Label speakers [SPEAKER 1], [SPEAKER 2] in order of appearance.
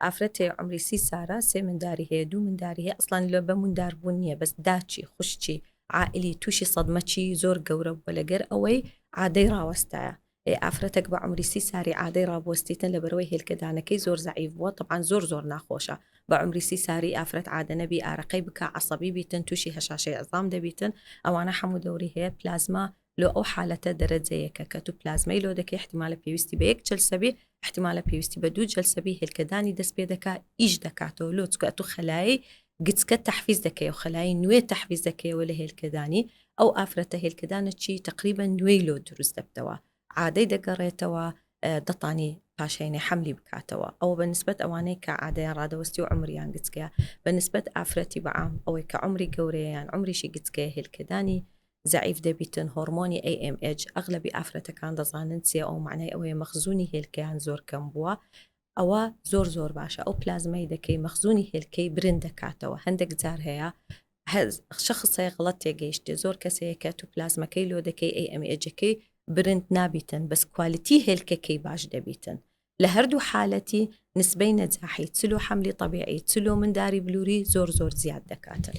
[SPEAKER 1] ئافرەتێ عمری 30 سارە 3 منداری هەیە 2 منداری هەیە ئەسڵان لە بە منداربوون نییە بەس داچی خوشتی عائلی تووشی سەدمەچی زۆر گەورە بووە لەگەر ئەوەی عادەی ڕاوەستایە ئافرەتێک بە عمری 30 ساری عادەی ڕابوەستیتن لە بەرەوەی هێلکەدانەکەی زۆر زعیف بووە طبعاً زۆر ناخۆشە بە عمری 30 ساری ئافرەت عادە نەبی ئارەقەی بکە عەسەبی بیتن تووشی هەشاشەی عەزام دەبیتن ئەوانە هەموو دەوری هەیە پلازما لۆ ئەو حالەتە دەرەجەیەکە کە تو پلازمەی لۆ دەکەی احتیمالە پێویستی بە 1 جەلسەبی احتیمالە پێویستی بە 2 جەلسەبی هێلکەدانی دەست پێ دەکا ئیش دەکاتەوە لۆ چکە تو خەلایی گچکە تەحفیز دەکەی و خەلایی نوێ تەحفیز دەکەیەوە لە هێلکەدانی ئەو ئافرەتە هێلکەدانە چی تقریبا نوێی لۆ دروست دەبتەوە عادەی دەگەڕێتەوە دەتانی پاشێنێ حملی بکاتەوە ئەوە بەنسبەت ئەوانەی کە عادەیان ڕادەوەستی و عمریان گچکەیە بەنسبەت ئافرەتی بەعام ئەوەی کە عمری گەورەیان عمریشی گچکەیە هێلکەدانی زعیف دەبیتن هۆرمۆنی AMH ئەغلبی ئافرەتەکان دەزانن چێ ئەو معنای ئەوەیە مەخزوونی هێلکەیان زۆر کەم بووە ئەوە زۆر باشە ئەو پلازمەی دەکەی مەخزوونی هێلکەی برن دەکاتەوە هەندێک جار هەیە شخصی غڵەت تێگەیشتێ زۆر کەسەیەکە تو پلازمەکەی لۆ دەکەی AMHەکەی برند نابیتن بەس کوالیتی هێلکەکەی باش دەبیتن لە هەردوو حالەتی نسبەی نەجاحی چلو حملی طبیعی چلو منداری بلووری زۆر زیاد دەکاتن